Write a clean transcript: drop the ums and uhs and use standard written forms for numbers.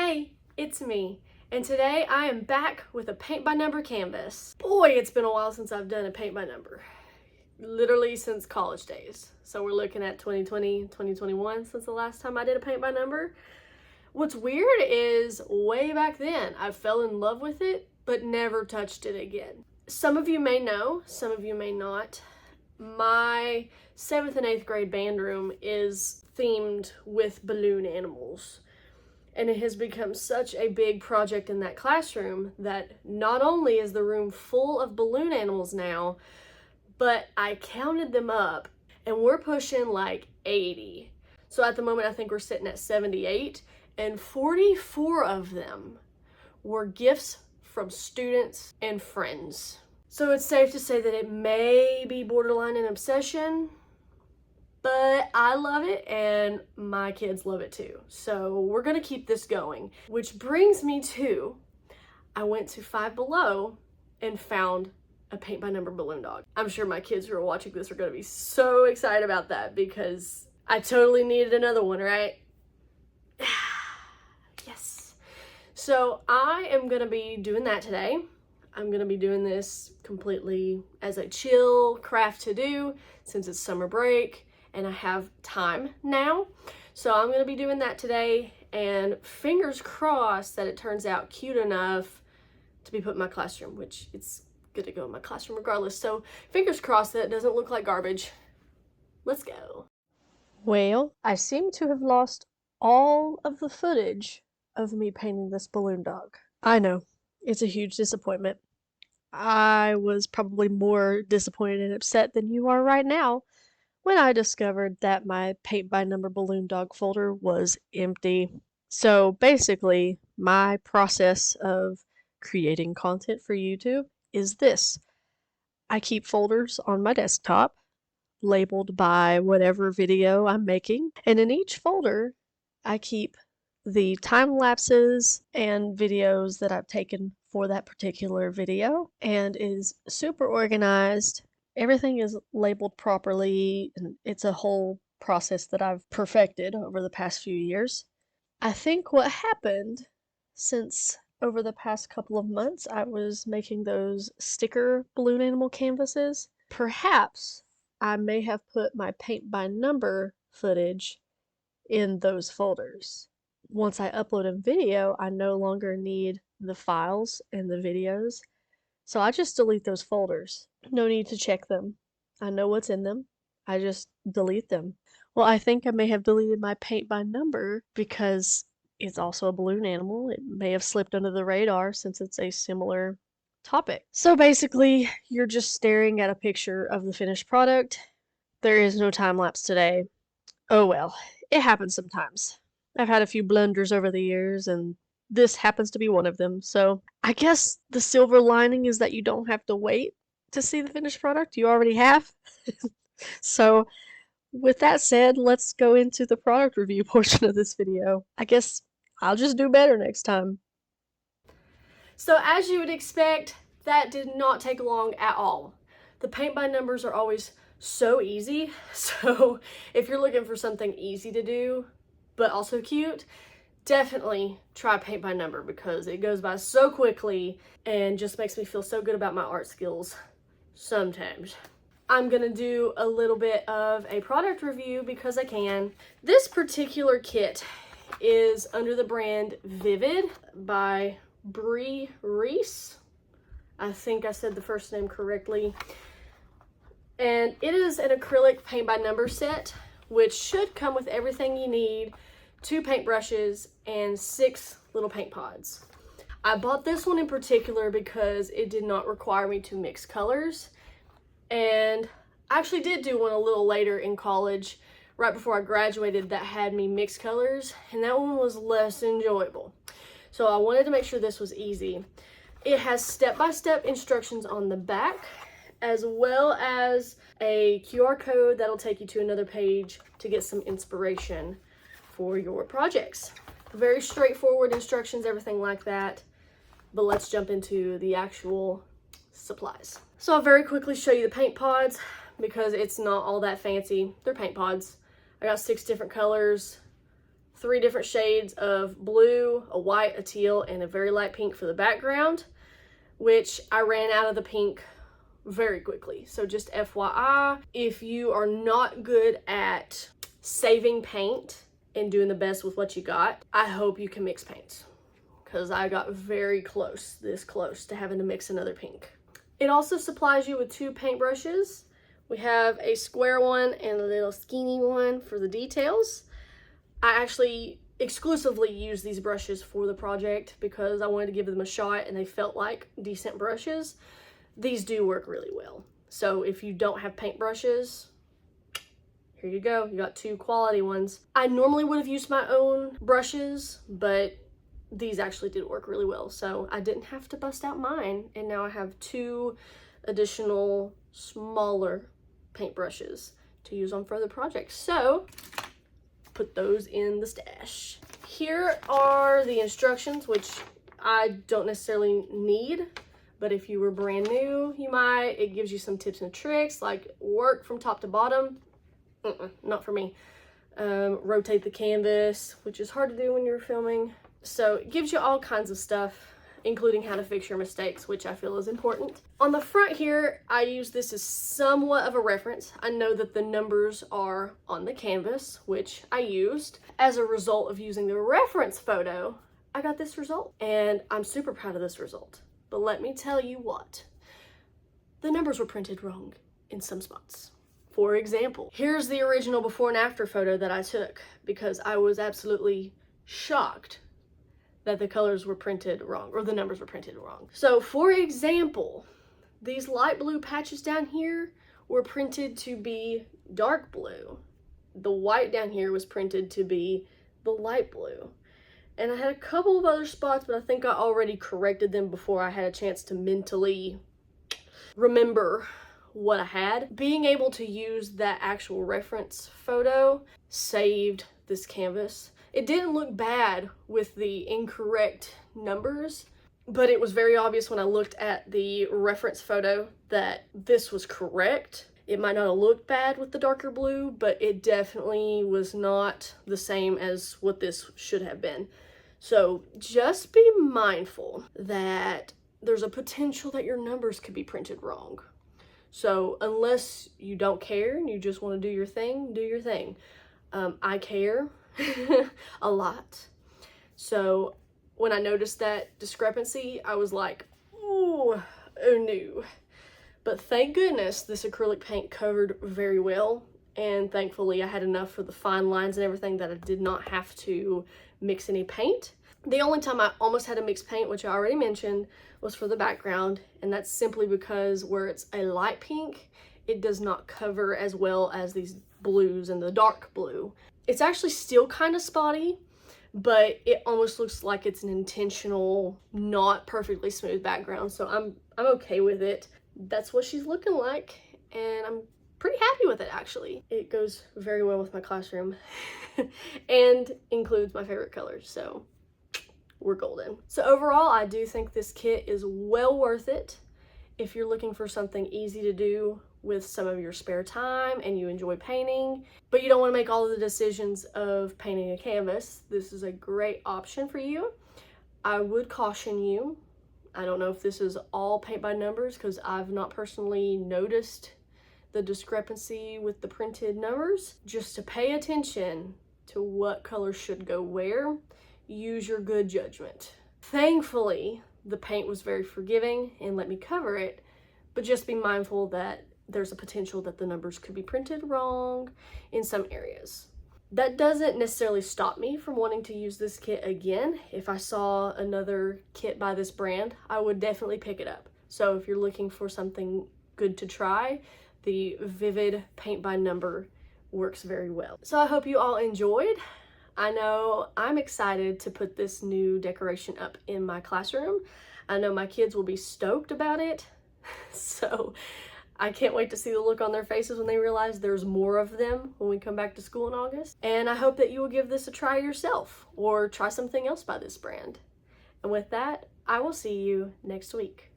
Hey, it's me, and today I am back with a paint by number canvas. Boy, it's been a while since I've done a paint by number. Literally since college days. So we're looking at 2020, 2021 since the last time I did a paint by number. What's weird is way back then I fell in love with it, but never touched it again. Some of you may know, some of you may not. My 7th and 8th grade band room is themed with balloon animals. And it has become such a big project in that classroom that not only is the room full of balloon animals now, but I counted them up and we're pushing like 80. So at the moment I think we're sitting at 78, and 44 of them were gifts from students and friends. So it's safe to say that it may be borderline an obsession, but I love it and my kids love it too. So we're gonna keep this going. Which brings me to, I went to Five Below and found a paint by number balloon dog. I'm sure my kids who are watching this are gonna be so excited about that because I totally needed another one, right? Yes. So I am gonna be doing that today. I'm gonna be doing this completely as a chill craft to do since it's summer break and I have time now. So I'm gonna be doing that today, and fingers crossed that it turns out cute enough to be put in my classroom, which it's good to go in my classroom regardless. So fingers crossed that it doesn't look like garbage. Let's go. Well, I seem to have lost all of the footage of me painting this balloon dog. I know, it's a huge disappointment. I was probably more disappointed and upset than you are right now when I discovered that my paint by number balloon dog folder was empty. So basically, my process of creating content for YouTube is this. I keep folders on my desktop labeled by whatever video I'm making, and in each folder I keep the time lapses and videos that I've taken for that particular video, and is super organized. Everything is labeled properly, and it's a whole process that I've perfected over the past few years. I think what happened since over the past couple of months I was making those sticker balloon animal canvases, perhaps I may have put my paint by number footage in those folders. Once I upload a video, I no longer need the files and the videos, so I just delete those folders. No need to check them. I know what's in them. I just delete them. Well, I think I may have deleted my paint by number because it's also a balloon animal. It may have slipped under the radar since it's a similar topic. So basically, you're just staring at a picture of the finished product. There is no time lapse today. Oh well, it happens sometimes. I've had a few blunders over the years, and this happens to be one of them. So I guess the silver lining is that you don't have to wait to see the finished product. You already have. So with that said, let's go into the product review portion of this video. I guess I'll just do better next time. So as you would expect, that did not take long at all. The paint by numbers are always so easy. So if you're looking for something easy to do, but also cute, definitely try paint by number because it goes by so quickly and just makes me feel so good about my art skills sometimes. I'm gonna do a little bit of a product review because I can. This particular kit is under the brand Vivid by Brea Reese. I think I said the first name correctly. And it is an acrylic paint by number set, which should come with everything you need: 2 paintbrushes and 6 little paint pods. I bought this one in particular because it did not require me to mix colors, and I actually did do one a little later in college, right before I graduated, that had me mix colors, and that one was less enjoyable. So I wanted to make sure this was easy. It has step-by-step instructions on the back, as well as a QR code that'll take you to another page to get some inspiration for your projects. Very straightforward instructions, everything like that. But let's jump into the actual supplies. So I'll very quickly show you the paint pods because it's not all that fancy. They're paint pods. I got 6 different colors, 3 different shades of blue, a white, a teal, and a very light pink for the background, which I ran out of the pink very quickly. So just FYI, if you are not good at saving paint and doing the best with what you got, I hope you can mix paints, because I got very close, this close to having to mix another pink. It also supplies you with 2 paintbrushes. We have a square one and a little skinny one for the details. I actually exclusively use these brushes for the project because I wanted to give them a shot and they felt like decent brushes. These do work really well. So if you don't have paintbrushes, here you go. You got 2 quality ones. I normally would have used my own brushes, but these actually did work really well. So I didn't have to bust out mine. And now I have 2 additional smaller paintbrushes to use on further projects. So put those in the stash. Here are the instructions, which I don't necessarily need, but if you were brand new, you might. It gives you some tips and tricks, like work from top to bottom. Not for me. Rotate the canvas, which is hard to do when you're filming. So it gives you all kinds of stuff, including how to fix your mistakes, which I feel is important. On the front here, I use this as somewhat of a reference. I know that the numbers are on the canvas, which I used. As a result of using the reference photo, I got this result, and I'm super proud of this result. But let me tell you what, the numbers were printed wrong in some spots. For example, here's the original before and after photo that I took because I was absolutely shocked that the colors were printed wrong, or the numbers were printed wrong. So for example, these light blue patches down here were printed to be dark blue. The white down here was printed to be the light blue. And I had a couple of other spots, but I think I already corrected them before I had a chance to mentally remember what I had. Being able to use that actual reference photo saved this canvas. It didn't look bad with the incorrect numbers, but it was very obvious when I looked at the reference photo that this was correct. It might not have looked bad with the darker blue, but it definitely was not the same as what this should have been. So just be mindful that there's a potential that your numbers could be printed wrong. So unless you don't care and you just want to do your thing, do your thing. I care a lot. So when I noticed that discrepancy, I was like, oh no. But thank goodness this acrylic paint covered very well. And thankfully I had enough for the fine lines and everything that I did not have to mix any paint. The only time I almost had to mix paint, which I already mentioned, was for the background. And that's simply because where it's a light pink, it does not cover as well as these blues and the dark blue. It's actually still kind of spotty, but it almost looks like it's an intentional, not perfectly smooth background. So I'm okay with it. That's what she's looking like, and I'm pretty happy with it actually. It goes very well with my classroom and includes my favorite colors, so we're golden. So overall, I do think this kit is well worth it if you're looking for something easy to do with some of your spare time and you enjoy painting, but you don't want to make all of the decisions of painting a canvas. This is a great option for you. I would caution you, I don't know if this is all paint by numbers because I've not personally noticed the discrepancy with the printed numbers. Just to pay attention to what color should go where. Use your good judgment. Thankfully, the paint was very forgiving and let me cover it, but just be mindful that there's a potential that the numbers could be printed wrong in some areas. That doesn't necessarily stop me from wanting to use this kit again. If I saw another kit by this brand, I would definitely pick it up. So if you're looking for something good to try, the Vivid Paint by Number works very well. So I hope you all enjoyed. I know I'm excited to put this new decoration up in my classroom. I know my kids will be stoked about it. So I can't wait to see the look on their faces when they realize there's more of them when we come back to school in August. And I hope that you will give this a try yourself or try something else by this brand. And with that, I will see you next week.